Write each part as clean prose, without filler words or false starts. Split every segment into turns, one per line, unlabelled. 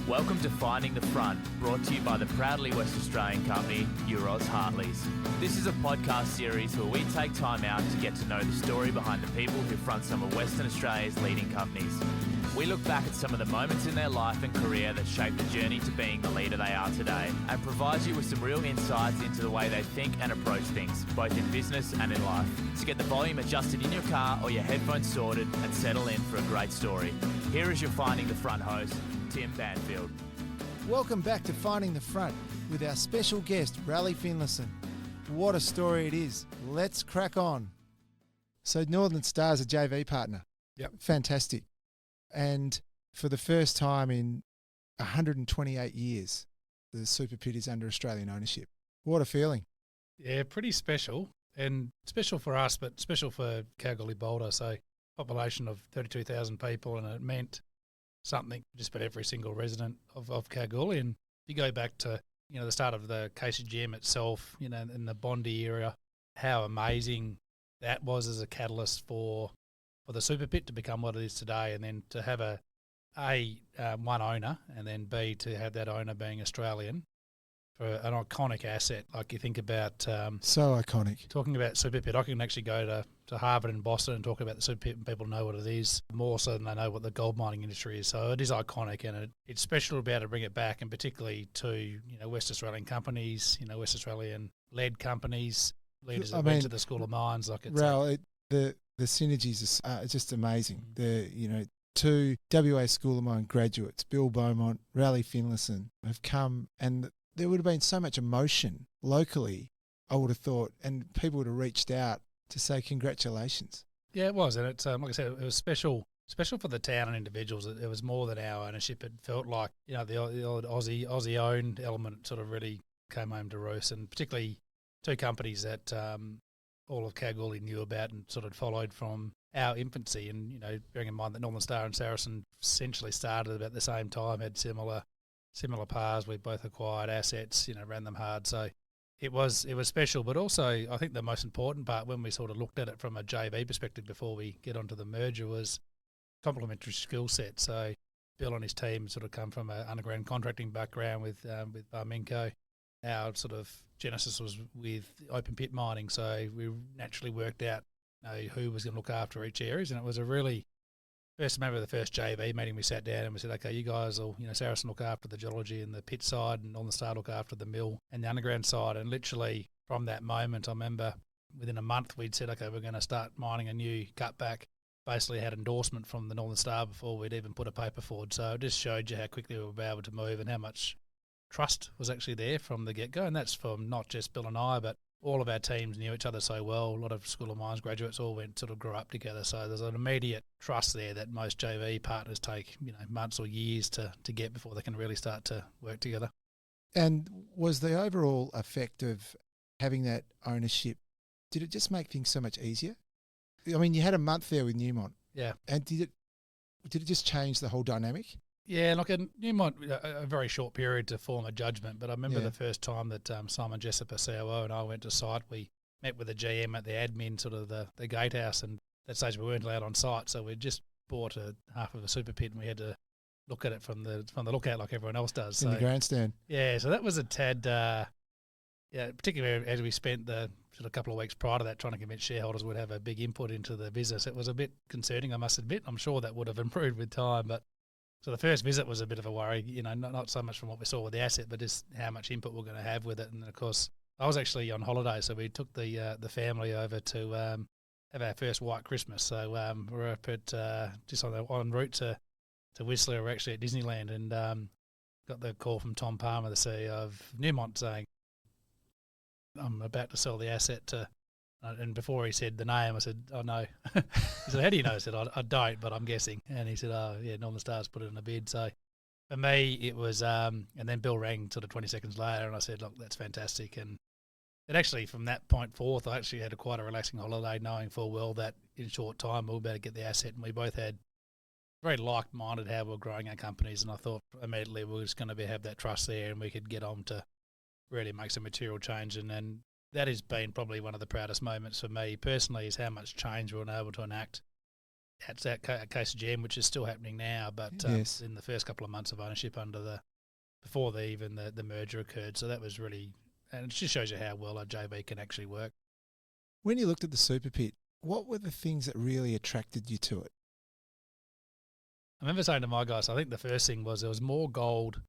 Welcome to Finding the Front, brought to you by the proudly West Australian company, Euroz Hartleys. This is a podcast series where we take time out to get to know the story behind the people who front some of Western Australia's leading companies. We look back at some of the moments in their life and career that shaped the journey to being the leader they are today, and provide you with some real insights into the way they think and approach things, both in business and in life. So get the volume adjusted in your car or your headphones sorted and settle in for a great story. Here is your Finding the Front host, Tim Banfield.
Welcome back to Finding the Front with our special guest, Raleigh Finlayson. What a story it is. Let's crack on. So Northern Star's a JV partner.
Yep.
Fantastic. And for the first time in 128 years, the Super Pit is under Australian ownership. What a feeling.
Yeah, pretty special. And special for us, but special for Kalgoorlie Boulder. So population of 32,000 people, and it meant something just about every single resident of Kalgoorlie. And if you go back to, the start of the KCGM itself, in the Bondi area, how amazing that was as a catalyst for the Super Pit to become what it is today, and then to have one owner, and then B, to have that owner being Australian for an iconic asset. Like you think about
so iconic. Talking
about Super Pit, I can actually go to Harvard and Boston and talk about the Super Pit, and people know what it is more so than they know what the gold mining industry is. So it is iconic, and it's special to be able to bring it back, and particularly to West Australian companies, West Australian led companies, leaders that went to the School of Mines.
The synergies are just amazing. Two WA School of Mine graduates, Bill Beaumont, Raleigh Finlayson, have come, and there would have been so much emotion locally, I would have thought, and people would have reached out to say congratulations.
Yeah, it was, and it's like I said, it was special for the town and individuals. It was more than our ownership. It felt like the old Aussie owned element sort of really came home to roost, and particularly two companies that all of Kalgoorlie knew about and sort of followed from our infancy. And bearing in mind that Northern Star and Saracen essentially started about the same time, had similar paths. We both acquired assets, ran them hard. So it was special, but also I think the most important part when we sort of looked at it from a JV perspective before we get onto the merger was complementary skill set. So Bill and his team sort of come from an underground contracting background with Barminco. Our sort of genesis was with open pit mining, so we naturally worked out who was going to look after each areas, and it was a really remember the first JV meeting, we sat down and we said, okay, you guys will, Saracen look after the geology and the pit side, and Northern Star look after the mill and the underground side. And literally from that moment, I remember within a month we'd said, okay, we're going to start mining a new cutback. Basically had endorsement from the Northern Star before we'd even put a paper forward. So it just showed you how quickly we were able to move and how much trust was actually there from the get-go. And that's from not just Bill and I, but all of our teams knew each other so well. A lot of School of Mines graduates all grew up together. So there's an immediate trust there that most JV partners take, months or years to get before they can really start to work together.
And was the overall effect of having that ownership, did it just make things so much easier? I mean, you had a month there with Newmont.
Yeah.
And did it just change the whole dynamic?
Yeah, like a Newmont, a very short period to form a judgment. But I remember the first time that Simon Jessup, a COO, and I went to site, we met with the GM at the admin, sort of the gatehouse, and at that stage we weren't allowed on site, so we just bought half of a Super Pit, and we had to look at it from the lookout like everyone else does.
In the grandstand.
Yeah, so that was a tad, particularly as we spent the sort of couple of weeks prior to that trying to convince shareholders would have a big input into the business. It was a bit concerning, I must admit. I'm sure that would have improved with time, but so the first visit was a bit of a worry, not so much from what we saw with the asset, but just how much input we're going to have with it. And of course, I was actually on holiday, so we took the family over to have our first white Christmas. So we're up at just en route to Whistler. We're actually at Disneyland, and got the call from Tom Palmer, the CEO of Newmont, saying, "I'm about to sell the asset to." And before he said the name, I said, "Oh no." He said, "How do you know?" I said, "I don't, but I'm guessing." And he said, "Oh yeah, Northern Star's put it in a bid." So for me, it was, and then Bill rang sort of 20 seconds later, and I said, "Look, that's fantastic." And it actually, from that point forth, I actually had quite a relaxing holiday, knowing full well that in short time we'll be able to get the asset, and we both had very like-minded how we're growing our companies. And I thought immediately we were just going to have that trust there, and we could get on to really make some material change. And that has been probably one of the proudest moments for me personally, is how much change we were able to enact at KCGM, which is still happening now, but
Yes.
in the first couple of months of ownership before the merger occurred. So that was really, and it just shows you how well a JV can actually work.
When you looked at the super pit, what were the things that really attracted you to it?
I remember saying to my guys, I think the first thing was there was more gold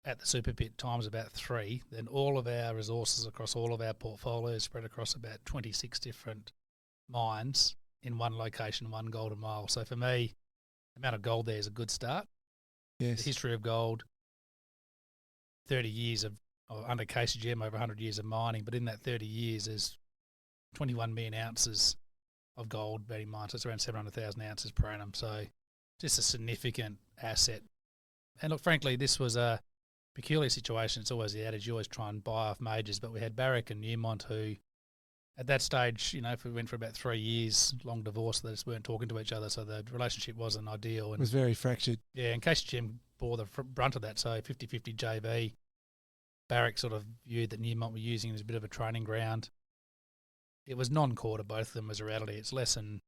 at the super pit times about 3 than all of our resources across all of our portfolios spread across about 26 different mines in one location, one golden mile. So for me, the amount of gold there is a good start.
Yes.
The history of gold, 30 years under KCGM, over 100 years of mining, but in that 30 years there's 21 million ounces of gold being mined. So it's around 700,000 ounces per annum. So just a significant asset. And look, frankly, this was a peculiar situation. It's always the adage, you always try and buy off majors, but we had Barrick and Newmont who, at that stage, if we went for about 3 years, long divorce, they just weren't talking to each other, so the relationship wasn't ideal.
It was very fractured.
Yeah, and KCGM bore the brunt of that, so 50-50 JV. Barrick sort of viewed that Newmont were using it as a bit of a training ground. It was non-core to both of them as a reality. It's less than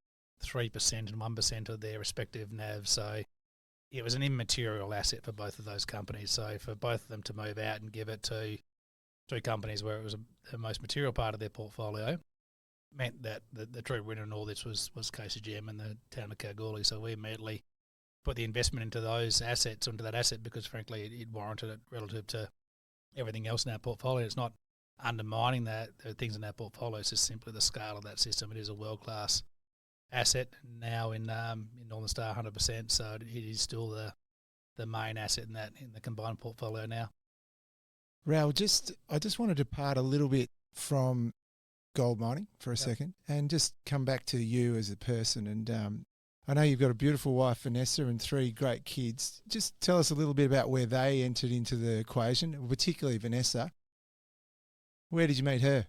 3% and 1% of their respective NAV, so it was an immaterial asset for both of those companies. So for both of them to move out and give it to two companies where it was the most material part of their portfolio meant that the true winner in all this was KCGM and the town of Kalgoorlie. So we immediately put the investment into those assets, onto that asset, because frankly it warranted it relative to everything else in our portfolio. It's not undermining the things in our portfolio. It's just simply the scale of that system. It is a world-class asset now in Northern Star 100%, so it is still the main asset in the combined portfolio now.
Raoul, I just want to depart a little bit from gold mining for a second and just come back to you as a person. And I know you've got a beautiful wife, Vanessa, and 3 great kids. Just tell us a little bit about where they entered into the equation, particularly Vanessa. Where did you meet her?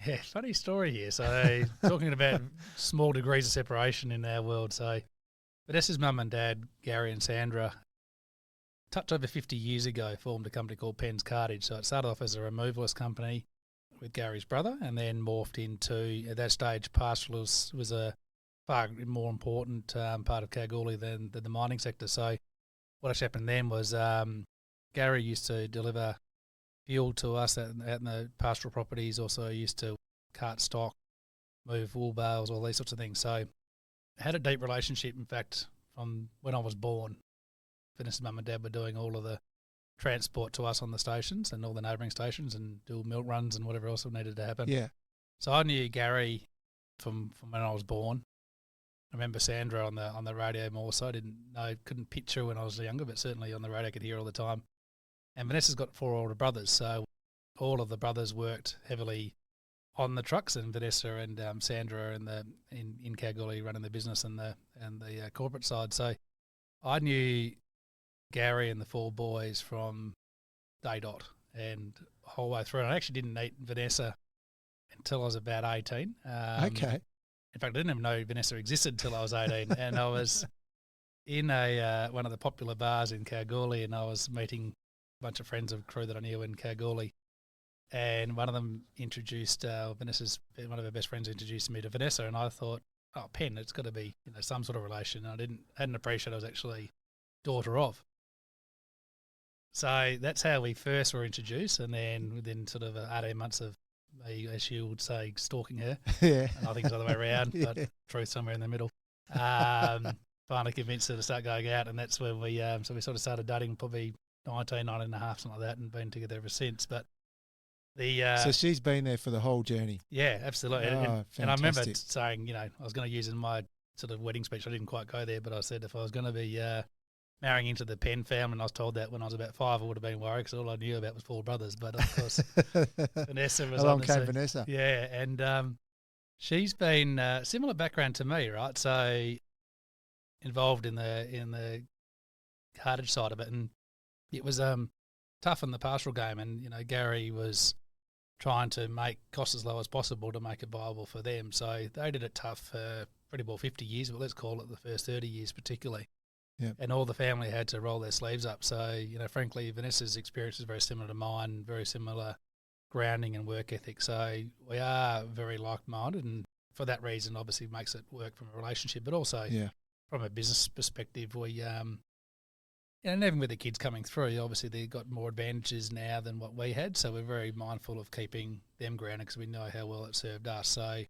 Yeah, funny story here. So talking about small degrees of separation in our world. So Vanessa's mum and dad, Gary and Sandra, touch over 50 years ago, formed a company called Penn's Cartage. So it started off as a removalist company with Gary's brother, and then morphed into, at that stage, pastoralist was a far more important part of Kalgoorlie than the mining sector. So what actually happened then was Gary used to deliver fuel to us out in the pastoral properties, also used to cart stock, move wool bales, all these sorts of things. So I had a deep relationship, in fact, from when I was born. Vanessa's mum and dad were doing all of the transport to us on the stations and all the neighbouring stations and do milk runs and whatever else needed to happen.
Yeah.
So I knew Gary from when I was born. I remember Sandra on the radio more so. Couldn't picture when I was younger, but certainly on the radio I could hear all the time. And Vanessa's got 4 older brothers, so all of the brothers worked heavily on the trucks, and Vanessa and Sandra in Kalgoorlie running the business and the corporate side. So I knew Gary and the 4 boys from day dot and the whole way through. And I actually didn't meet Vanessa until I was about 18.
Okay.
In fact, I didn't even know Vanessa existed until I was 18, and I was in one of the popular bars in Kalgoorlie, and I was meeting bunch of friends of crew that I knew in Kalgoorlie, and one of them introduced one of her best friends introduced me to Vanessa, and I thought, oh, Penn, it's got to be some sort of relation. And I hadn't appreciated I was actually daughter of. So that's how we first were introduced, and then within sort of 18 months of me, as you would say, stalking her,
Yeah.
and I think it's the other way around,
Yeah.
but truth somewhere in the middle. Finally convinced her to start going out, and that's when we sort of started dating probably 19 and a half, something like that, and been together ever since. But
so she's been there for the whole journey.
Yeah, absolutely.
Oh,
and I remember
fantastic.
saying, I was going to use in my sort of wedding speech, I didn't quite go there, but I said if I was going to be marrying into the Penn family, and I was told that when I was about 5, I would have been worried because all I knew about was 4 brothers. But of course, Vanessa was
Along
on the
came
scene.
Vanessa.
Yeah, and she's been similar background to me, right? So involved in the cartage side of it, and it was tough in the pastoral game, and Gary was trying to make costs as low as possible to make it viable for them. So they did it tough for pretty well 50 years, but let's call it the first 30 years particularly.
Yep.
And all the family had to roll their sleeves up. So, frankly, Vanessa's experience is very similar to mine, very similar grounding and work ethic. So we are very like-minded, and for that reason, obviously makes it work from a relationship, but also from a business perspective, we and even with the kids coming through, obviously they've got more advantages now than what we had. So we're very mindful of keeping them grounded because we know how well it served us. So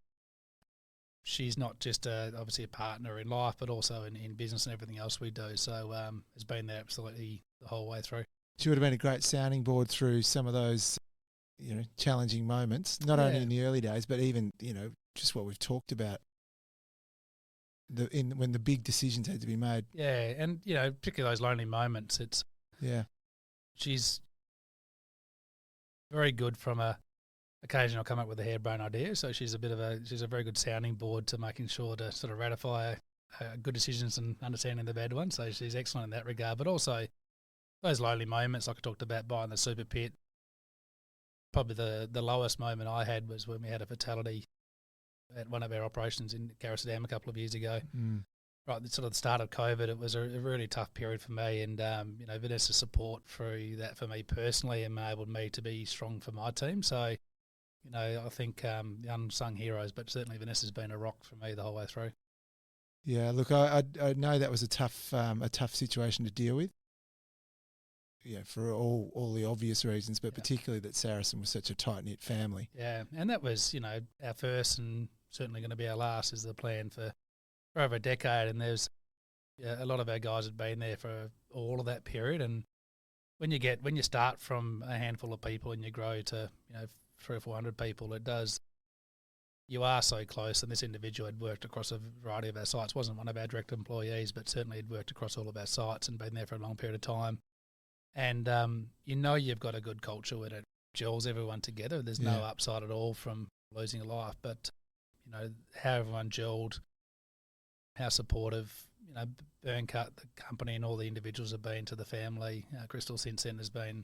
she's not just obviously a partner in life, but also in business and everything else we do. So it's been there absolutely the whole way through.
She would have been a great sounding board through some of those, challenging moments, not only in the early days, but even, just what we've talked about. When the big decisions had to be made.
Yeah, and particularly those lonely moments. She's very good from occasion I'll come up with a harebrained idea. So she's a very good sounding board to making sure to sort of ratify good decisions and understanding the bad ones. So she's excellent in that regard. But also those lonely moments, like I talked about buying the super pit. Probably the lowest moment I had was when we had a fatality at one of our operations in Carriacadam a couple of years ago. Right, sort of the start of COVID, it was a really tough period for me, and Vanessa's support through that for me personally enabled me to be strong for my team. So, I think the unsung heroes, but certainly Vanessa's been a rock for me the whole way through.
Yeah, look, I know that was a tough situation to deal with. Yeah, for all the obvious reasons, but particularly that Saracen was such a tight knit family.
Yeah, and that was our first and certainly going to be our last is the plan for over a decade. And there's a lot of our guys had been there for all of that period. And when you start from a handful of people and you grow to 300 or 400 people, you are so close. And this individual had worked across a variety of our sites. Wasn't one of our direct employees, but certainly had worked across all of our sites and been there for a long period of time. And you've got a good culture when it gels everyone together. There's no upside at all from losing a life, but how everyone gelled, how supportive Burncut, the company, and all the individuals have been to the family. Crystal since then has been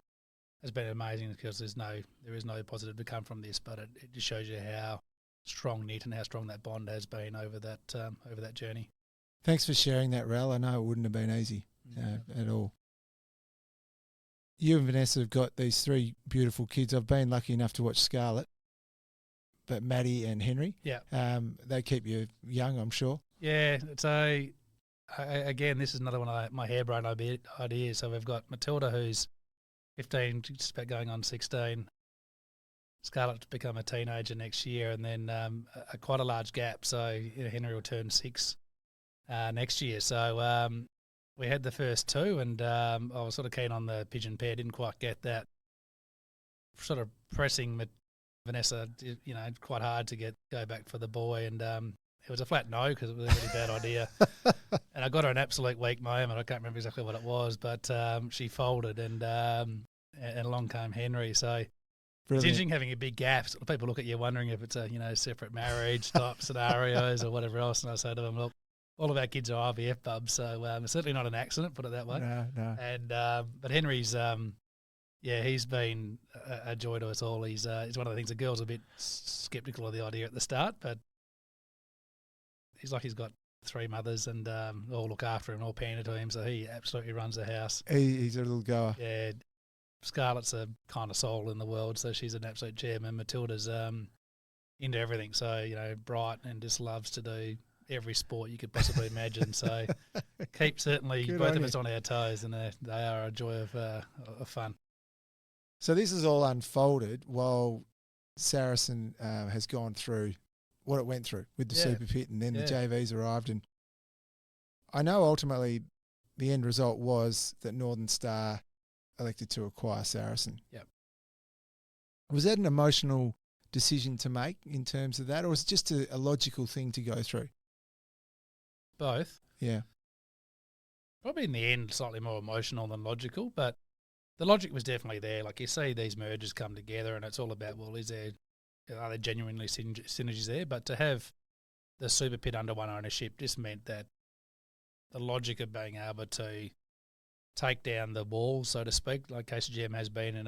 amazing because there is no positive to come from this, but it just shows you how strong knit and how strong that bond has been over that journey.
Thanks for sharing that, Ral. I know it wouldn't have been easy at all. You and Vanessa have got these 3 beautiful kids. I've been lucky enough to watch Scarlett, but Maddie and Henry.
Yeah.
They keep you young, I'm sure.
Yeah. So, again, this is another one of my harebrained ideas. So we've got Matilda, who's 15, just about going on 16. Scarlett to become a teenager next year, and then quite a large gap. So Henry will turn 6 next year. So we had the first 2, and I was sort of keen on the pigeon pair. Didn't quite get that. Sort of pressing Vanessa, quite hard to go back for the boy, and it was a flat no because it was a really bad idea. And I got her an absolute weak moment. I can't remember exactly what it was, but she folded, and along came Henry. So Brilliant. It's interesting having a big gap. Sort of people look at you wondering if it's a separate marriage type scenarios or whatever else. And I say to them, look, all of our kids are IVF bubs, so it's certainly not an accident, put it that way.
No.
And but Henry's, he's been a joy to us all. He's one of the things the girls are a bit sceptical of the idea at the start, but he's got 3 mothers and all look after him, all pander to him, so he absolutely runs the house.
He's a little goer.
Yeah. Scarlett's a kind of soul in the world, so she's an absolute gem, and Matilda's into everything, so bright and just loves to do every sport you could possibly imagine. So keep certainly
Good
both
on
of
you.
us on our toes, and they are a joy of fun.
So this is all unfolded while Saracen has gone through what it went through with the Super Pit, and then the JVs arrived, and I know ultimately the end result was that Northern Star elected to acquire Saracen.
Yep.
Was that an emotional decision to make in terms of that, or was it just a logical thing to go through?
Both.
Yeah.
Probably in the end slightly more emotional than logical, but the logic was definitely there. Like you see these mergers come together and it's all about, well, are there genuinely synergies there? But to have the Super Pit under one ownership just meant that the logic of being able to take down the wall, so to speak, like KCGM has been in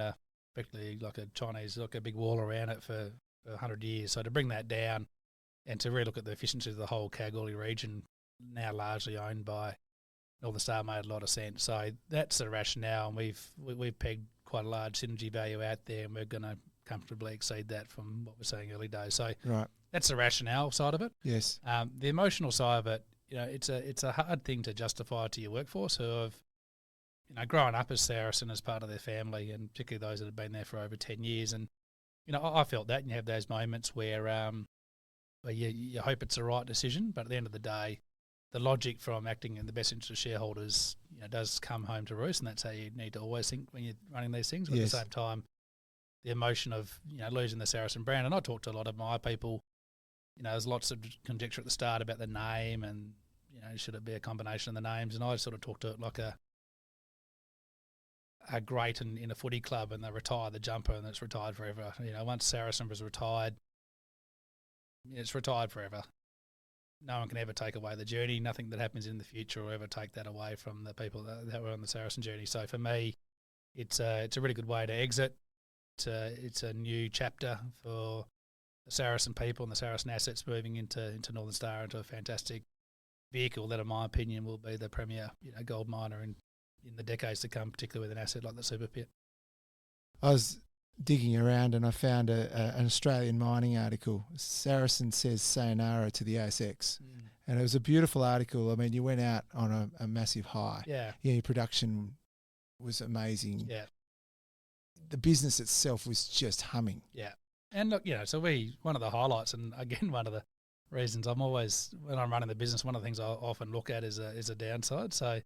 effectively like a Chinese, like a big wall around it for 100 years. So to bring that down and to really look at the efficiency of the whole Kalgoorlie region, now largely owned by Northern Star, made a lot of sense. So that's the rationale, and we've pegged quite a large synergy value out there, and we're going to comfortably exceed that from what we're seeing early days. So
Right.
that's the rationale side of it.
Yes.
The emotional side of it, it's a hard thing to justify to your workforce who have, grown up as Saracen as part of their family, and particularly those that have been there for over 10 years. And, I felt that, and you have those moments where you hope it's the right decision, but at the end of the day, the logic from acting in the best interest of shareholders, does come home to roost, and that's how you need to always think when you're running these things. But
Yes.
at the same time, the emotion of, losing the Saracen brand, and I talked to a lot of my people, there's lots of conjecture at the start about the name and, should it be a combination of the names, and I sort of talked to it like a great in a footy club, and they retire the jumper and it's retired forever. Once Saracen was retired, it's retired forever. No one can ever take away the journey. Nothing that happens in the future will ever take that away from the people that were on the Saracen journey. So for me, it's a really good way to exit. It's a new chapter for the Saracen people and the Saracen assets moving into Northern Star, into a fantastic vehicle that, in my opinion, will be the premier gold miner in the decades to come, particularly with an asset like the Super Pit.
I was digging around and I found an Australian mining article. Saracen says sayonara to the ASX. And it was a beautiful article. I mean, you went out on a massive high.
Yeah.
Your production was amazing.
Yeah.
The business itself was just humming.
Yeah. And look, so one of the highlights, and again, one of the reasons I'm always, when I'm running the business, one of the things I often look at is a downside. So,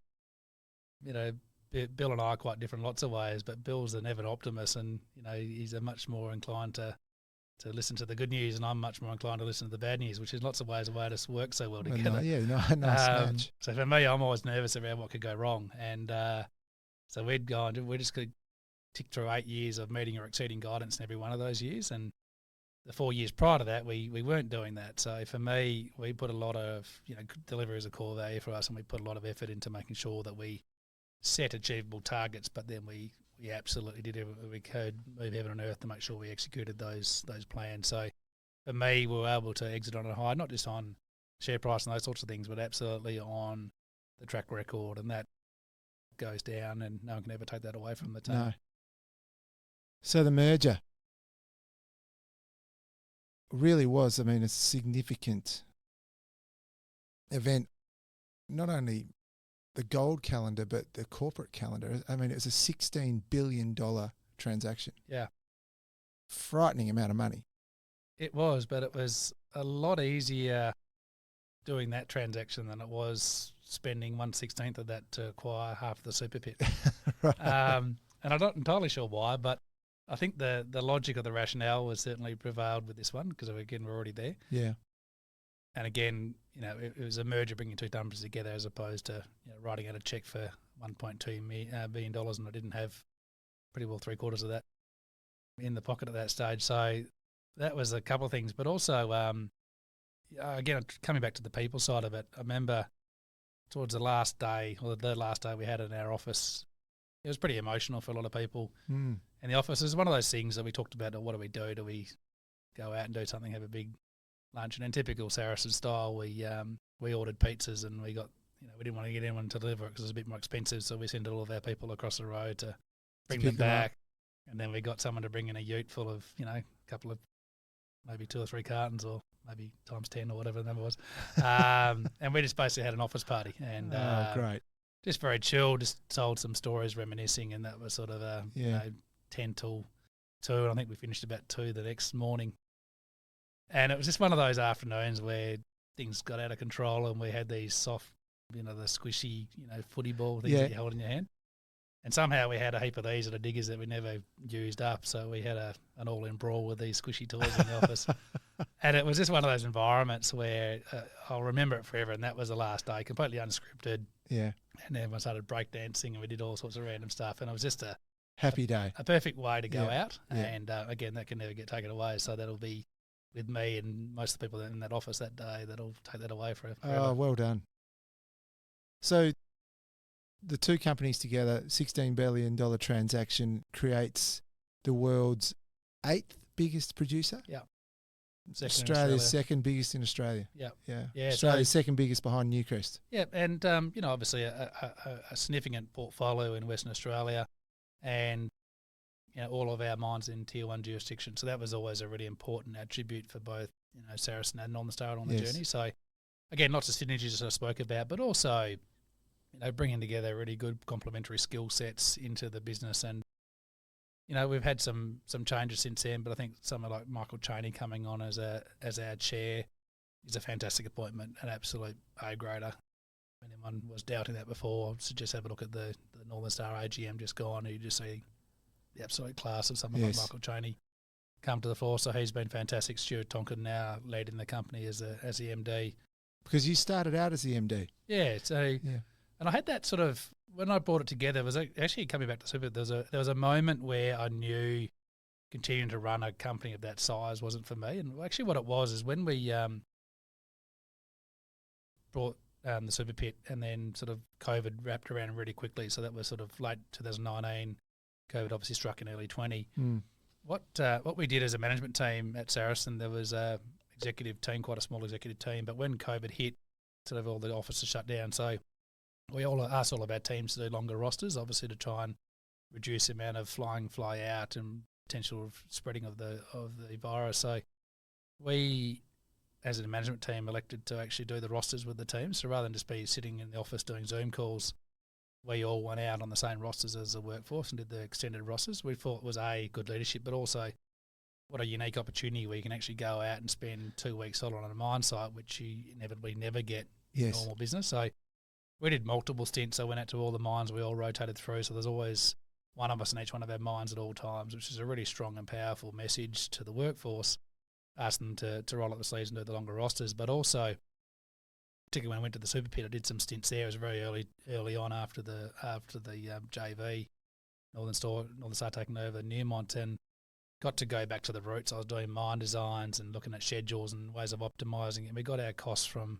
Bill and I are quite different in lots of ways, but Bill's an ever optimist, and he's a much more inclined to listen to the good news, and I'm much more inclined to listen to the bad news, which is lots of ways a way to work so well together.
Nice match.
So for me, I'm always nervous around what could go wrong, and so we just could tick through 8 years of meeting or exceeding guidance in every one of those years, and the 4 years prior to that, we weren't doing that. So for me, we put a lot of delivery is a core value for us, and we put a lot of effort into making sure that we set achievable targets, but then we absolutely did everything we could, move heaven and earth to make sure we executed those plans. So for me, we were able to exit on a high, not just on share price and those sorts of things, but absolutely on the track record, and that goes down, and no one can ever take that away from the team.
No. So the merger really was, a significant event, not only the gold calendar, but the corporate calendar. It was a $16 billion transaction.
Yeah.
Frightening amount of money.
It was, but it was a lot easier doing that transaction than it was spending 1/16 of that to acquire half the Super Pit.
Right.
And I'm not entirely sure why, but I think the logic of the rationale was certainly prevailed with this one, because again, we're already there.
Yeah.
And again, it was a merger bringing two companies together, as opposed to writing out a check for $1.2 billion, and I didn't have pretty well 3/4 of that in the pocket at that stage. So that was a couple of things. But also, again, coming back to the people side of it, I remember towards the last day, or the last day we had in our office, it was pretty emotional for a lot of people.
Mm.
And the office is one of those things that we talked about. What do we do? Do we go out and do something, have a big lunch? And in typical Saracen style, we ordered pizzas, and we got, we didn't want to get anyone to deliver it because it was a bit more expensive. So we sent all of our people across the road to bring them back. And then we got someone to bring in a ute full of, a couple of, maybe 2 or 3 cartons, or maybe times 10 or whatever the number was. And we just basically had an office party. And
great.
Just very chill, just told some stories, reminiscing, and that was sort of 10 till 2, and I think we finished about 2 the next morning. And it was just one of those afternoons where things got out of control, and we had these soft, the squishy, footy ball things that you hold in your hand. And somehow we had a heap of these at the diggers that we never used up, so we had an all-in brawl with these squishy toys in the office. And it was just one of those environments where I'll remember it forever, and that was the last day, completely unscripted.
Yeah.
And everyone started breakdancing, and we did all sorts of random stuff, and it was just a
happy day,
a perfect way to go out.
Yeah.
And again, that can never get taken away, so that'll be with me and most of the people in that office that day. That'll take that away forever.
Oh, well done. So the two companies together, $16 billion transaction, creates the world's 8th biggest producer.
Yeah.
Australia's second biggest in Australia.
Yeah.
Yeah. Australia's second biggest behind Newcrest.
Yeah. And, obviously a significant portfolio in Western Australia. And, all of our mines in Tier 1 jurisdiction. So that was always a really important attribute for both, Saracen and Northern Star on the
Yes.
journey. So, again, lots of synergies that I spoke about, but also, bringing together really good complementary skill sets into the business. And, we've had some changes since then, but I think someone like Michael Chaney coming on as our chair is a fantastic appointment, an absolute A-grader. If anyone was doubting that before, so just have a look at the Northern Star AGM just gone, you just see the absolute class of someone like Michael Chaney come to the fore. So he's been fantastic. Stuart Tonkin now leading the company as the MD.
Because you started out as the MD.
Yeah. So, and I had that sort of, when I brought it together, it was actually coming back to Super. There was a moment where I knew continuing to run a company of that size wasn't for me. And actually, what it was is when we brought the Super Pit, and then sort of COVID wrapped around really quickly. So that was sort of late 2019. COVID obviously struck in early 20. What we did as a management team at Saracen, there was a executive team, quite a small executive team, but when COVID hit, sort of all the offices shut down. So we all asked all of our teams to do longer rosters, obviously to try and reduce the amount of fly out and potential of spreading of the virus. So we, as a management team, elected to actually do the rosters with the team. So rather than just be sitting in the office doing Zoom calls, we all went out on the same rosters as the workforce and did the extended rosters. We thought it was good leadership, but also what a unique opportunity where you can actually go out and spend 2 weeks on a mine site, which you inevitably never get in normal business. So we did multiple stints. I went out to all the mines. We all rotated through. So there's always one of us in each one of our mines at all times, which is a really strong and powerful message to the workforce. Ask them to roll up the sleeves and do the longer rosters, but also, particularly when I went to the Super Pit, I did some stints there. It was very early on after the JV, Northern Star taking over Newmont, and got to go back to the roots. I was doing mine designs and looking at schedules and ways of optimising, and we got our costs from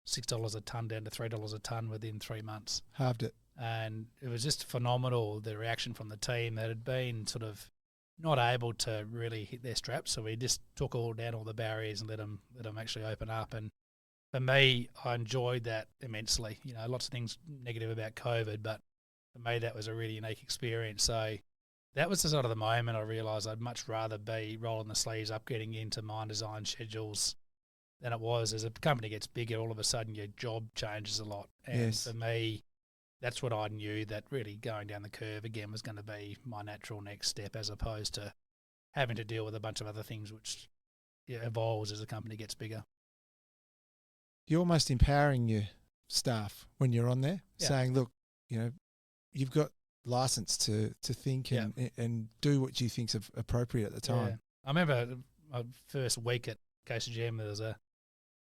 $6 a tonne down to $3 a tonne within 3 months.
Halved it.
And it was just phenomenal, the reaction from the team that had been sort of not able to really hit their straps. So we just took all the barriers and let them actually open up. And for me, I enjoyed that immensely. Lots of things negative about COVID, but for me, that was a really unique experience. So that was the sort of the moment I realised I'd much rather be rolling the sleeves up, getting into mine design schedules than it was. As a company gets bigger, all of a sudden your job changes a lot. And for me, that's what I knew, that really going down the curve again was going to be my natural next step, as opposed to having to deal with a bunch of other things which evolves as the company gets bigger.
You're almost empowering your staff when you're on there, saying, look, you've got license to think and do what you think's appropriate at the time.
Yeah. I remember my first week at KCGM, there was a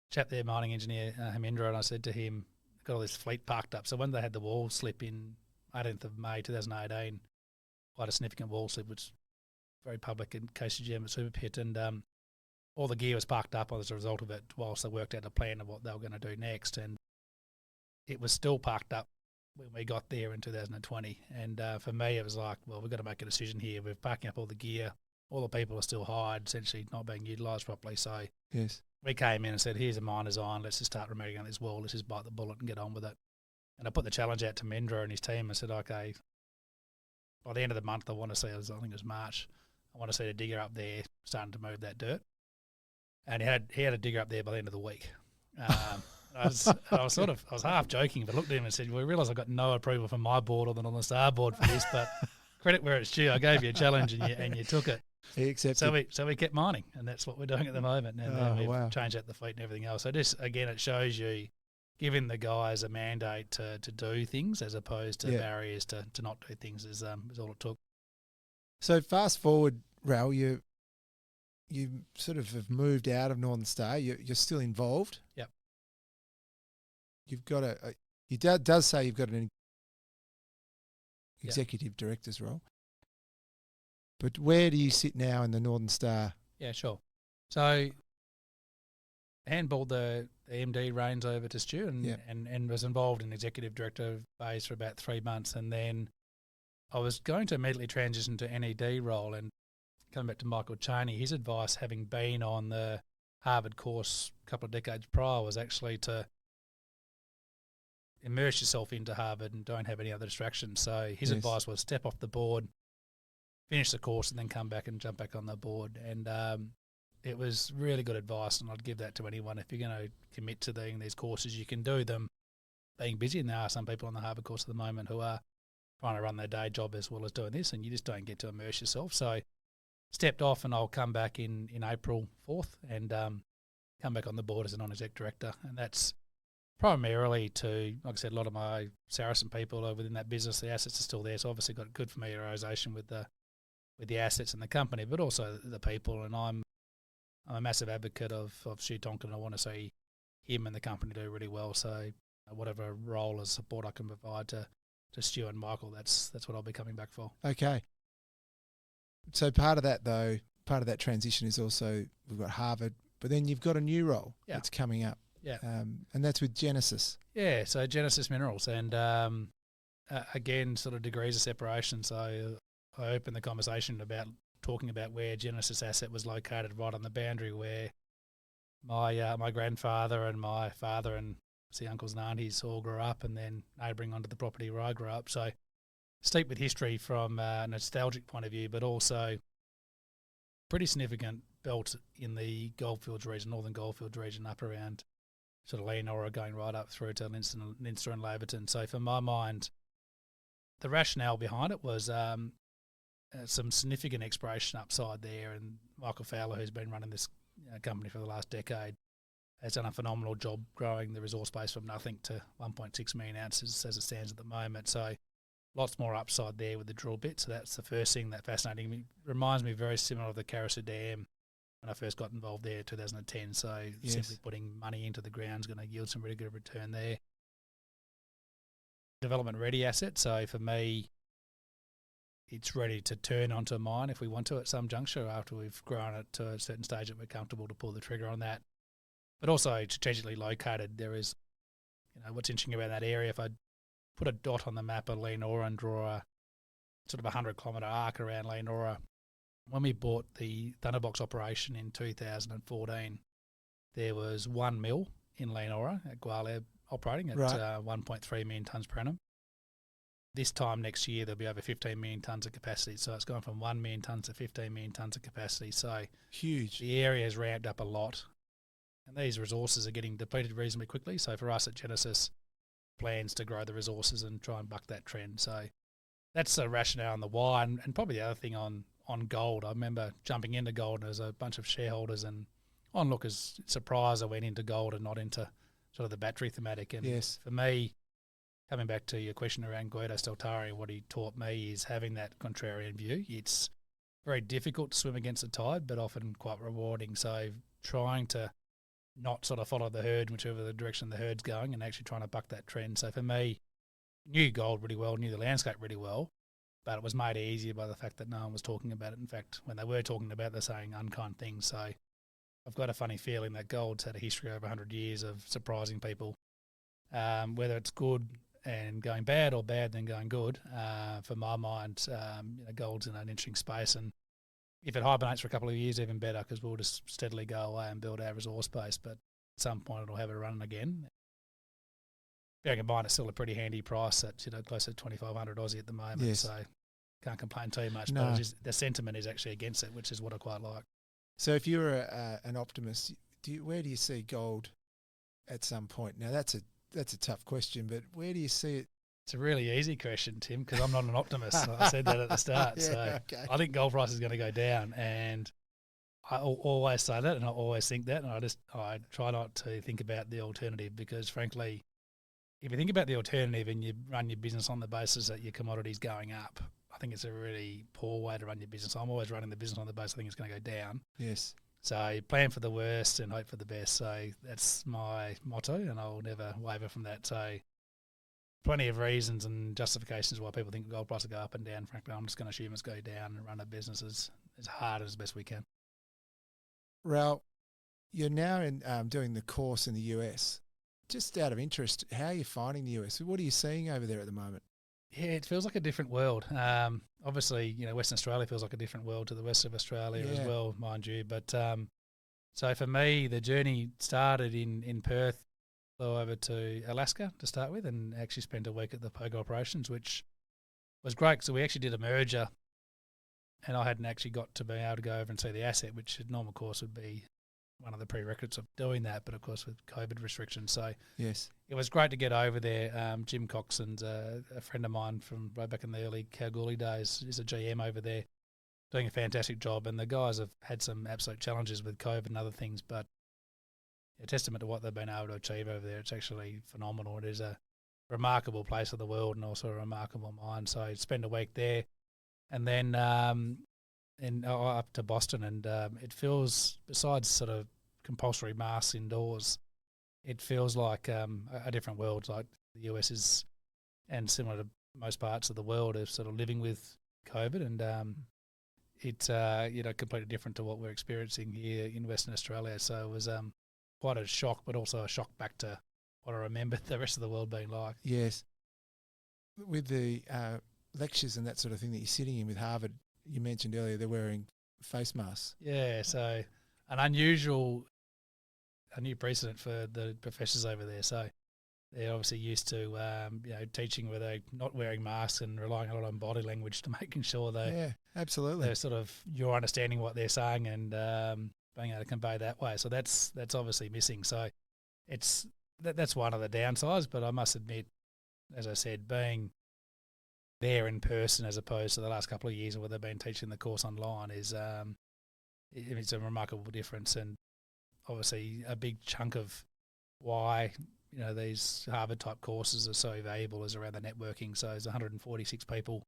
chap there, mining engineer, Hamindra, and I said to him, got all this fleet parked up. So when they had the wall slip in 18th of May 2018, quite a significant wall slip, which was very public in KCGM at Super Pit, and all the gear was parked up as a result of it whilst they worked out a plan of what they were going to do next. And it was still parked up when we got there in 2020. And for me, it was like, well, we've got to make a decision here. We're parking up all the gear. All the people are still hired, essentially not being utilised properly. So we came in and said, here's a mine design. Let's just start removing on this wall. Let's just bite the bullet and get on with it. And I put the challenge out to Mendra and his team. I said, okay, by the end of the month, I want to see, I think it was March, I want to see a digger up there starting to move that dirt. And he had a digger up there by the end of the week. I was half joking, but I looked at him and said, well, we realise I got no approval from my board or the Northern Star board for this, but credit where it's due. I gave you a challenge and you took it.
He accepted.
So we kept mining, and that's what we're doing at the moment. And we've changed out the fleet and everything else. So just, again, it shows you giving the guys a mandate to do things as opposed to barriers to not do things is all it took.
So fast forward, Ral, you sort of have moved out of Northern Star. You're still involved.
Yep.
You've got does say you've got an executive director's role. But where do you sit now in the Northern Star?
Yeah, sure. So handballed the MD reins over to Stu and was involved in executive director phase for about 3 months. And then I was going to immediately transition to NED role, and coming back to Michael Chaney, his advice, having been on the Harvard course a couple of decades prior, was actually to immerse yourself into Harvard and don't have any other distractions. So his advice was step off the board, finish the course and then come back and jump back on the board. And it was really good advice, and I'd give that to anyone. If you're going to commit to doing these courses, you can do them being busy, and there are some people on the harbour course at the moment who are trying to run their day job as well as doing this, and you just don't get to immerse yourself. So stepped off, and I'll come back in April 4th and come back on the board as a non-exec director. And that's primarily to, like I said, a lot of my Saracen people are within that business. The assets are still there, so obviously got good familiarisation with the assets and the company, but also the people. And I'm a massive advocate of Stu Tonkin. I want to see him and the company do really well. So whatever role or support I can provide to Stu and Michael, that's what I'll be coming back for.
Okay. So part of that transition is also we've got Harvard, but then you've got a new role that's coming up.
Yeah.
And that's with Genesis.
Yeah, so Genesis Minerals. And again, sort of degrees of separation. So I opened the conversation about talking about where Genesis asset was located, right on the boundary where my grandfather and my father and see uncles and aunties all grew up, and then neighbouring onto the property where I grew up. So steeped with history from a nostalgic point of view, but also pretty significant belt in the goldfields region, northern goldfields region, up around sort of Leonora, going right up through to Leinster and Laverton. So for my mind, the rationale behind it was some significant exploration upside there, and Michael Fowler, who's been running this company for the last decade, has done a phenomenal job growing the resource base from nothing to 1.6 million ounces as it stands at the moment. So lots more upside there with the drill bit. So that's the first thing that fascinating me. Reminds me very similar of the Carasoo Dam when I first got involved there in 2010. So simply putting money into the ground is going to yield some really good return there. Development ready asset. So for me, it's ready to turn onto a mine if we want to at some juncture after we've grown it to a certain stage that we're comfortable to pull the trigger on that. But also strategically located. There is, what's interesting about that area, if I put a dot on the map of Leonora and draw a sort of 100-kilometre arc around Leonora, when we bought the Thunderbox operation in 2014, there was one mill in Leonora at Gwalia operating at 1.3 million tonnes per annum. This time next year, there'll be over 15 million tonnes of capacity. So it's gone from 1 million tonnes to 15 million tonnes of capacity. So
huge.
The area has ramped up a lot. And these resources are getting depleted reasonably quickly. So for us at Genesis, plans to grow the resources and try and buck that trend. So that's the rationale and the why. And probably the other thing on gold, I remember jumping into gold and there was a bunch of shareholders and onlookers surprised I went into gold and not into sort of the battery thematic. And for me, coming back to your question around Guido Steltari, what he taught me is having that contrarian view. It's very difficult to swim against the tide, but often quite rewarding. So trying to not sort of follow the herd, whichever the direction the herd's going, and actually trying to buck that trend. So for me, knew gold really well, knew the landscape really well, but it was made easier by the fact that no one was talking about it. In fact, when they were talking about it, they're saying unkind things. So I've got a funny feeling that gold's had a history over 100 years of surprising people, whether it's good and going bad or bad then going good. For my mind, gold's in an interesting space, and if it hibernates for a couple of years, even better, because we'll just steadily go away and build our resource base. But at some point, it'll have a run again. Bearing in mind, it's still a pretty handy price at close to 2,500 Aussie at the moment. So can't complain too much. No. But the sentiment is actually against it, which is what I quite like.
So if you're an optimist, where do you see gold at some point? Now that's a tough question, but where do you see it?
It's a really easy question, Tim, because I'm not an optimist. I said that at the start. I think gold price is going to go down, and I always say that, and I always think that, and I try not to think about the alternative, because frankly, if you think about the alternative and you run your business on the basis that your commodity's going up, I think it's a really poor way to run your business. I'm always running the business on the basis I think it's going to go down.
Yes.
So plan for the worst and hope for the best. So that's my motto, and I'll never waver from that. So plenty of reasons and justifications why people think gold price will go up and down. Frankly, I'm just going to assume it's go down and run a business as hard as best we can.
Raul, you're now doing the course in the US. Just out of interest, how are you finding the US? What are you seeing over there at the moment?
Yeah, it feels like a different world. Obviously, Western Australia feels like a different world to the west of Australia as well, mind you. But so for me, the journey started in Perth, flew over to Alaska to start with, and actually spent a week at the Pogo operations, which was great. So we actually did a merger and I hadn't actually got to be able to go over and see the asset, which in normal course would be one of the prerequisites of doing that, but of course with COVID restrictions. So
Yes.
it was great to get over there. Jim Coxon's a friend of mine from right back in the early Kalgoorlie days. He's a GM over there, doing a fantastic job. And the guys have had some absolute challenges with COVID and other things, but a testament to what they've been able to achieve over there. It's actually phenomenal. It is a remarkable place of the world and also a remarkable mine. So I'd spend a week there and then up to Boston, and it feels, besides sort of compulsory masks indoors, it feels like a different world. Like the US is, and similar to most parts of the world, is sort of living with COVID, and it's completely different to what we're experiencing here in Western Australia. So it was quite a shock, but also a shock back to what I remember the rest of the world being like.
Yes. With the lectures and that sort of thing that you're sitting in with Harvard, you mentioned earlier they're wearing face masks.
Yeah, so a new precedent for the professors over there. So they're obviously used to teaching where they're not wearing masks and relying a lot on body language to making sure
absolutely,
they're sort of, you're understanding what they're saying and being able to convey that way. So that's obviously missing. So that's one of the downsides. But I must admit, as I said, being there in person as opposed to the last couple of years where they've been teaching the course online is it's a remarkable difference. And obviously a big chunk of why these Harvard type courses are so valuable is around the networking. So there's 146 people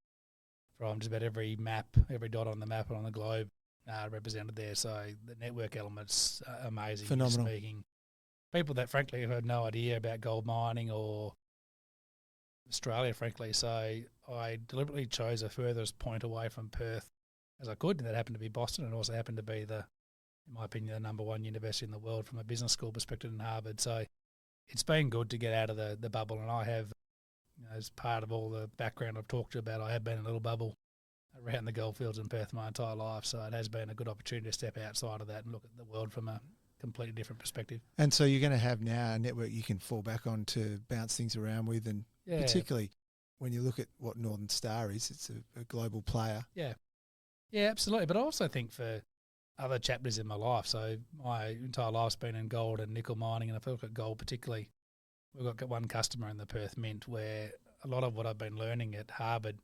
from just about every dot on the map and on the globe represented there. So the network element's amazing.
Phenomenal.
Speaking people that frankly have had no idea about gold mining or Australia, frankly. So I deliberately chose a furthest point away from Perth as I could, and that happened to be Boston, and also happened to be in my opinion, the number one university in the world from a business school perspective in Harvard. So it's been good to get out of the bubble, and I have, as part of all the background I've talked to you about, I have been in a little bubble around the goldfields in Perth my entire life. So it has been a good opportunity to step outside of that and look at the world from a completely different perspective.
And so you're going to have now a network you can fall back on to bounce things around with, and particularly when you look at what Northern Star is, it's a global player. Yeah,
absolutely. But I also think for other chapters in my life, so my entire life's been in gold and nickel mining, and if I look at gold particularly, we've got one customer in the Perth Mint where a lot of what I've been learning at Harvard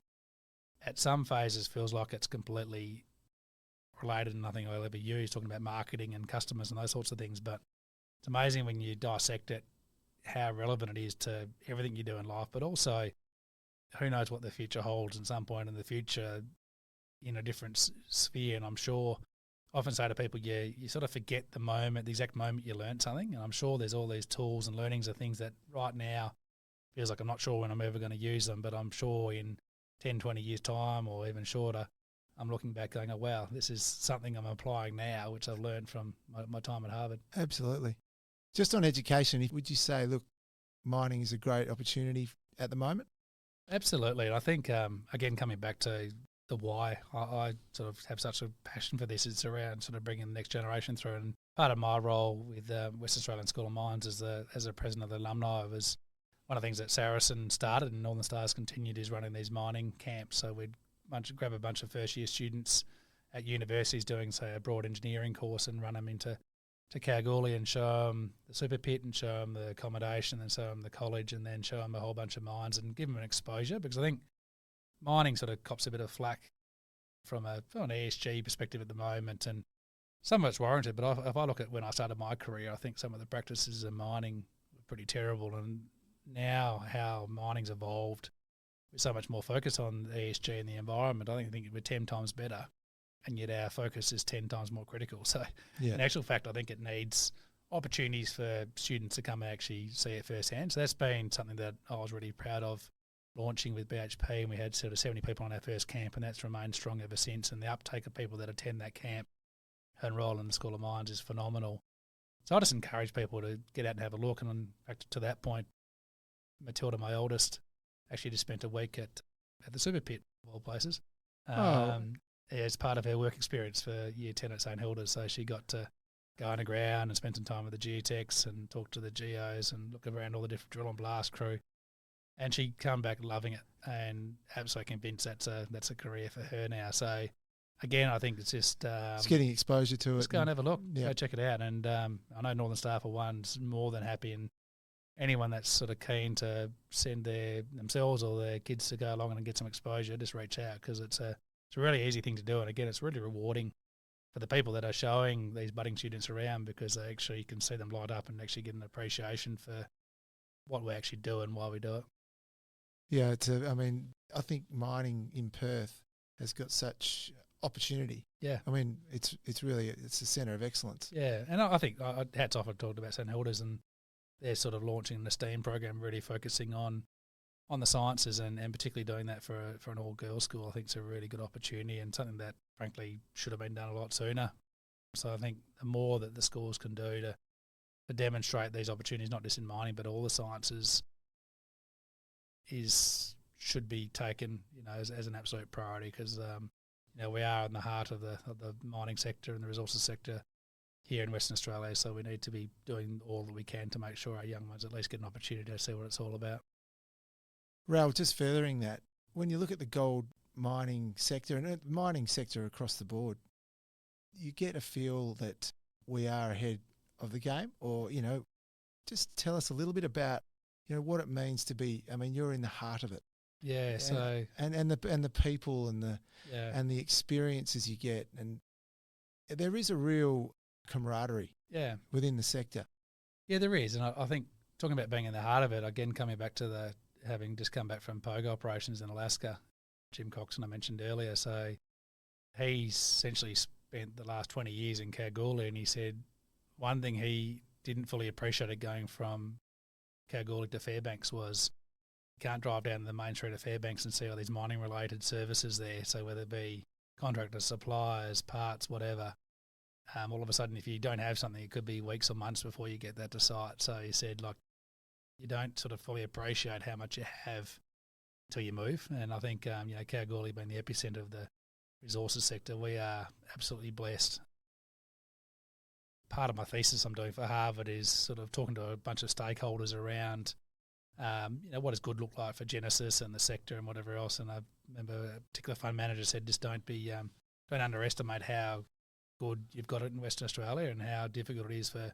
at some phases feels like it's completely related to nothing I'll ever use, talking about marketing and customers and those sorts of things. But it's amazing when you dissect it, how relevant it is to everything you do in life, but also who knows what the future holds at some point in the future in a different sphere. And I'm sure I often say to people, you sort of forget the exact moment you learned something. And I'm sure there's all these tools and learnings of things that right now feels like I'm not sure when I'm ever going to use them, but I'm sure in 10, 20 years' time or even shorter, I'm looking back going, oh, wow, this is something I'm applying now, which I've learned from my time at Harvard.
Absolutely. Just on education, would you say, look, mining is a great opportunity at the moment?
Absolutely. And I think, again, coming back to the why, I sort of have such a passion for this. It's around sort of bringing the next generation through. And part of my role with Western Australian School of Mines as a president of the alumni was one of the things that Saracen started and Northern Stars continued is running these mining camps. So we'd grab a bunch of first-year students at universities doing, say, a broad engineering course and run them into Kalgoorlie and show them the super pit and show them the accommodation and show them the college and then show them a whole bunch of mines and give them an exposure, because I think mining sort of cops a bit of flack from an ESG perspective at the moment, and some of it's warranted, but if I look at when I started my career, I think some of the practices of mining were pretty terrible, and now how mining's evolved with so much more focus on ESG and the environment, I think we're 10 times better, and yet our focus is 10 times more critical. So in actual fact, I think it needs opportunities for students to come and actually see it firsthand. So that's been something that I was really proud of launching with BHP, and we had sort of 70 people on our first camp, and that's remained strong ever since. And the uptake of people that attend that camp and enroll in the School of Mines is phenomenal. So I just encourage people to get out and have a look. And in fact, to that point, Matilda, my oldest, actually just spent a week at the super pit of all places. As part of her work experience for year 10 at St Hilda's. So she got to go underground and spend some time with the geotechs and talk to the geos and look around all the different drill and blast crew. And she come back loving it and absolutely convinced that's a career for her now. So again, I think it's just
it's getting exposure to it.
Just go and have a look.
Yeah.
Go check it out. And I know Northern Star for one's more than happy, and anyone that's sort of keen to send themselves or their kids to go along and get some exposure, just reach out, because it's a really easy thing to do. And again, it's really rewarding for the people that are showing these budding students around, because they actually can see them light up and actually get an appreciation for what we actually do and why we do it.
Yeah, I think mining in Perth has got such opportunity.
Yeah.
I mean, it's really a centre of excellence.
Yeah, and I think hats off. I talked about St Hilda's, and they're sort of launching the STEAM program, really focusing on the sciences, and particularly doing that for an all-girls school. I think it's a really good opportunity, and something that, frankly, should have been done a lot sooner. So I think the more that the schools can do to demonstrate these opportunities, not just in mining but all the sciences, should be taken, as an absolute priority, because we are in the heart of the mining sector and the resources sector here in Western Australia, so we need to be doing all that we can to make sure our young ones at least get an opportunity to see what it's all about.
Raoul, just furthering that, when you look at the gold mining sector and the mining sector across the board, you get a feel that we are ahead of the game, or, just tell us a little bit about, what it means to be, you're in the heart of it.
Yeah, so
and the people and the experiences you get, and there is a real camaraderie within the sector.
Yeah, there is, and I think talking about being in the heart of it, again, coming back to having just come back from POGO operations in Alaska, Jim Coxon I mentioned earlier, so he's essentially spent the last 20 years in Kalgoorlie, and he said one thing he didn't fully appreciate going from Kalgoorlie to Fairbanks was you can't drive down to the main street of Fairbanks and see all these mining related services there. So whether it be contractors, suppliers, parts, whatever, all of a sudden if you don't have something, it could be weeks or months before you get that to site. So he said, you don't sort of fully appreciate how much you have until you move. And I think, Kalgoorlie being the epicenter of the resources sector, we are absolutely blessed. Part of my thesis I'm doing for Harvard is sort of talking to a bunch of stakeholders around, what does good look like for Genesis and the sector and whatever else. And I remember a particular fund manager said, just don't underestimate how good you've got it in Western Australia and how difficult it is for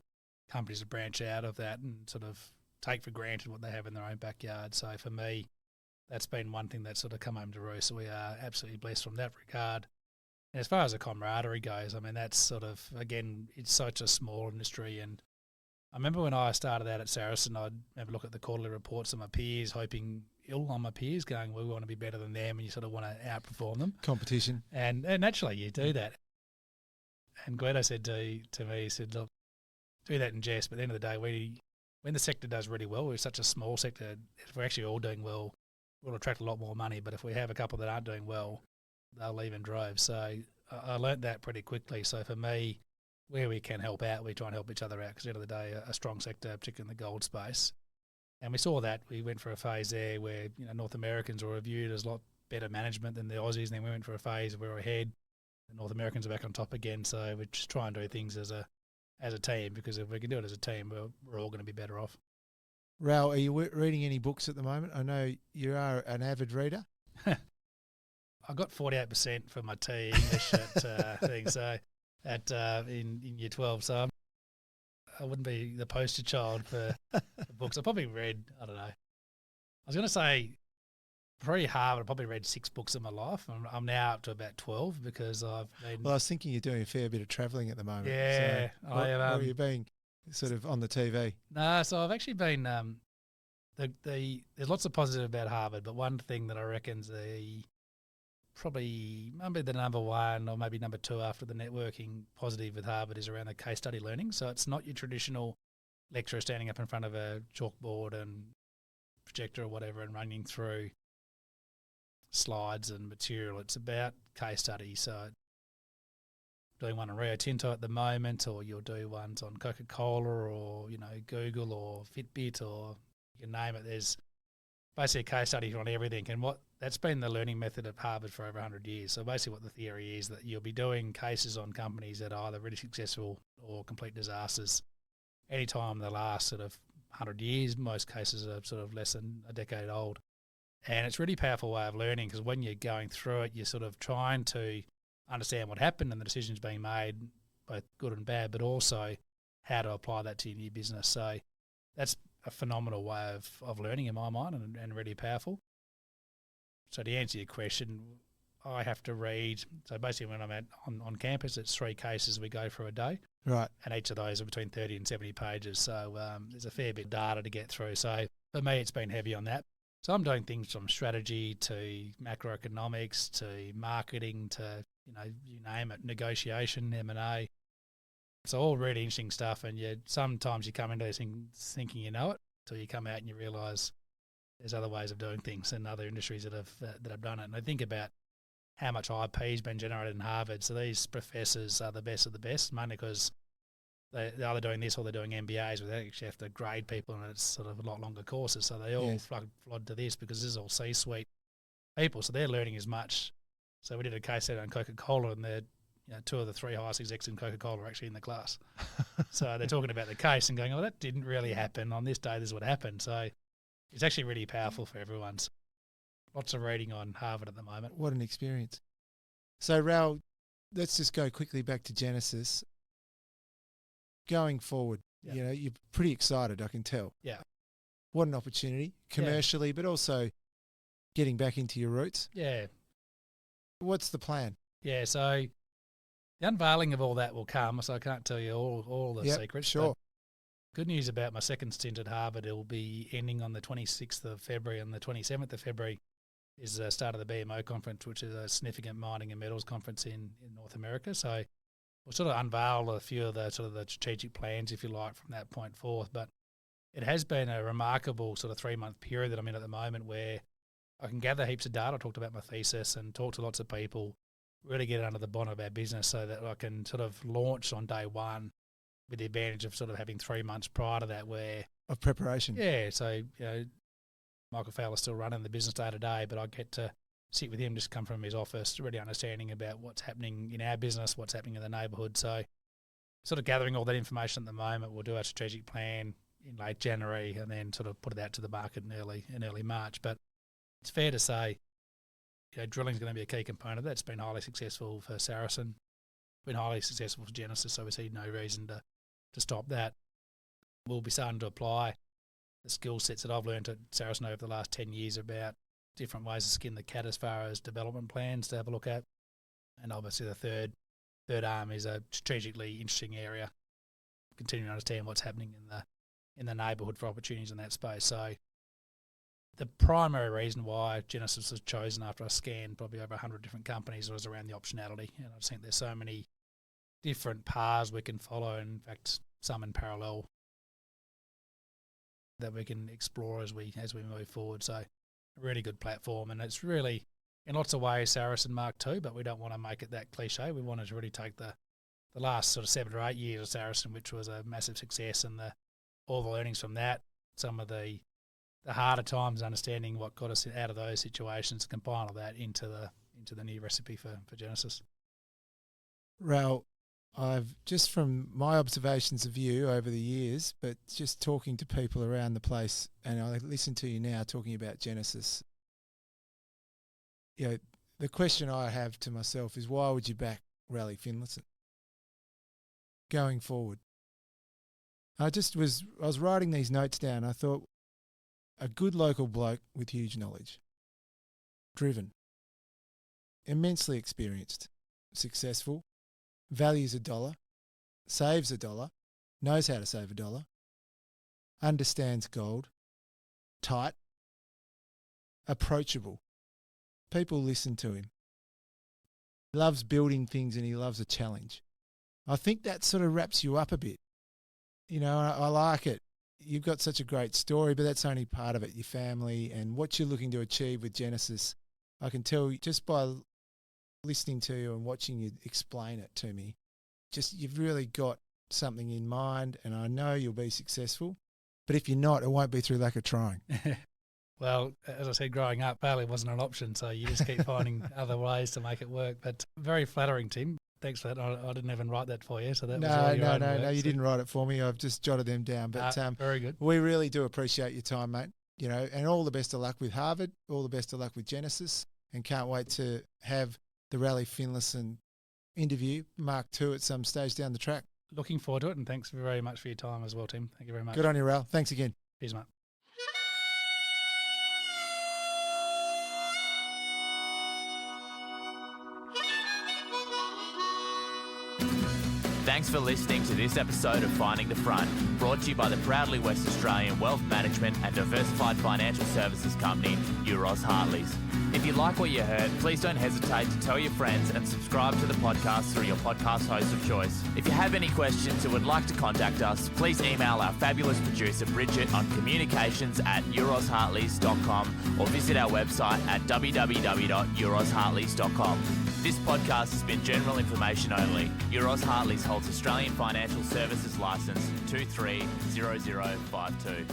companies to branch out of that and sort of take for granted what they have in their own backyard. So for me, that's been one thing that's sort of come home to roost. So we are absolutely blessed from that regard. And as far as the camaraderie goes, that's sort of, again, it's such a small industry. And I remember when I started out at Saracen, I'd never look at the quarterly reports of my peers, hoping ill on my peers, going, well, we want to be better than them, and you sort of want to outperform them.
Competition.
And naturally you do that. And Guido said to me, he said, look, do that in jest, but at the end of the day, when the sector does really well, we're such a small sector, if we're actually all doing well, we'll attract a lot more money. But if we have a couple that aren't doing well, they'll leave in droves. So I learnt that pretty quickly. So for me, where we can help out, we try and help each other out, because at the end of the day, a strong sector, particularly in the gold space. And we saw that. We went for a phase there where North Americans were viewed as a lot better management than the Aussies, and then we went for a phase where we were ahead. The North Americans are back on top again. So we just try and do things as a team, because if we can do it as a team, we're all going to be better off.
Raoul, are you reading any books at the moment? I know you are an avid reader.
I got 48% for my TE English at thing, so in year 12. So I wouldn't be the poster child for books. I probably read, I don't know. I was going to say pre-Harvard, I probably read 6 books in my life. I'm now up to about 12 because I've been.
Well, I was thinking you're doing a fair bit of travelling at the moment.
Yeah,
so or are you being sort of on the TV? No,
so I've actually been. There's lots of positive about Harvard, but one thing that I reckon's probably maybe the number one or maybe number 2 after the networking positive with Harvard is around the case study learning. So it's not your traditional lecturer standing up in front of a chalkboard and projector or whatever and running through slides and material. It's about case study. So doing one on Rio Tinto at the moment, or you'll do ones on Coca-Cola or Google or Fitbit, or you name it. There's basically a case study on everything, and that's been the learning method at Harvard for over 100 years. So basically what the theory is that you'll be doing cases on companies that are either really successful or complete disasters anytime in the last sort of 100 years. Most cases are sort of less than a decade old. And it's a really powerful way of learning, because when you're going through it, you're sort of trying to understand what happened and the decisions being made, both good and bad, but also how to apply that to your new business. So that's a phenomenal way of learning in my mind, and really powerful. So to answer your question, I have to read. So basically when I'm on campus, it's 3 cases we go through a day.
Right.
And each of those are between 30 and 70 pages. So there's a fair bit of data to get through. So for me, it's been heavy on that. So I'm doing things from strategy to macroeconomics to marketing to, you name it, negotiation, M&A. It's all really interesting stuff. And sometimes you come into this thing thinking you know it until you come out and you realise there's other ways of doing things in other industries that have done it. And I think about how much IP has been generated in Harvard. So these professors are the best of the best, mainly because they're either doing this or they're doing MBAs where they actually have to grade people, and it's sort of a lot longer courses. So they all flood to this because this is all C-suite people. So they're learning as much. So we did a case study on Coca-Cola, and they're 2 of the 3 highest execs in Coca-Cola are actually in the class. So they're talking about the case and going, oh, that didn't really happen. On this day, this is what happened. So it's actually really powerful for everyone. So lots of reading on Harvard at the moment.
What an experience. So, Raoul, let's just go quickly back to Genesis. Going forward, you're pretty excited, I can tell.
Yeah.
What an opportunity, commercially, but also getting back into your roots.
Yeah.
What's the plan?
Yeah, so the unveiling of all that will come, so I can't tell you all the secrets.
Sure.
Good news about my second stint at Harvard, it'll be ending on the 26th of February, and the 27th of February is the start of the BMO conference, which is a significant mining and metals conference in North America. So we'll sort of unveil a few of the sort of the strategic plans, if you like, from that point forth. But it has been a remarkable sort of 3-month period that I'm in at the moment, where I can gather heaps of data. I talked about my thesis and talk to lots of people, really get under the bonnet of our business so that I can sort of launch on day one with the advantage of sort of having 3 months prior to that
of preparation.
Yeah, so, Michael Fowler's still running the business day to day, but I get to sit with him, just come from his office, really understanding about what's happening in our business, what's happening in the neighbourhood. So sort of gathering all that information at the moment. We'll do our strategic plan in late January and then sort of put it out to the market in early March. But it's fair to say, drilling is going to be a key component. That's been highly successful for Saracen, been highly successful for Genesis, so we see no reason to stop that. We'll be starting to apply the skill sets that I've learned at Saracen over the last 10 years about different ways to skin the cat as far as development plans to have a look at. And obviously the third arm is a strategically interesting area, continuing to understand what's happening in the neighbourhood for opportunities in that space. So the primary reason why Genesis was chosen after I scanned probably over 100 different companies was around the optionality. And I just think there's so many different paths we can follow, in fact, some in parallel, that we can explore as we move forward. So a really good platform, and it's really in lots of ways Saracen Mark II, but we don't want to make it that cliche. We wanted to really take the last sort of 7 or 8 years of Saracen, which was a massive success, and all the learnings from that, some of the harder times, understanding what got us out of those situations, combine all that into the new recipe for Genesis.
Raoul, I've just from my observations of you over the years, but just talking to people around the place, and I listen to you now talking about Genesis. The question I have to myself is, why would you back Raleigh Finlayson going forward? I was writing these notes down. I thought, a good local bloke with huge knowledge, driven, immensely experienced, successful, values $1, saves $1, knows how to save $1, understands gold, tight, approachable. People listen to him. He loves building things and he loves a challenge. I think that sort of wraps you up a bit. I like it. You've got such a great story, but that's only part of it, your family and what you're looking to achieve with Genesis. I can tell just by listening to you and watching you explain it to me, just you've really got something in mind, and I know you'll be successful. But if you're not, it won't be through lack of trying.
Well, as I said, growing up, failure wasn't an option, so you just keep finding other ways to make it work. But very flattering, Tim. Thanks for that. I didn't even write that for you, so that was all your own work.
No, you didn't write it for me. I've just jotted them down. But
very good.
We really do appreciate your time, mate. And all the best of luck with Harvard, all the best of luck with Genesis, and can't wait to have the Raleigh Finlayson interview Mark II at some stage down the track.
Looking forward to it, and thanks very much for your time as well, Tim. Thank you very much.
Good on you, Ral. Thanks again.
Cheers, mate.
Thanks for listening to this episode of Finding the Front, brought to you by the proudly West Australian wealth management and diversified financial services company, Euroz Hartleys. If you like what you heard, please don't hesitate to tell your friends and subscribe to the podcast through your podcast host of choice. If you have any questions or would like to contact us, please email our fabulous producer Bridget on communications@eurozhartleys.com or visit our website at www.eurozhartleys.com. This podcast has been general information only. Euroz Hartleys holds Australian Financial Services Licence 230052.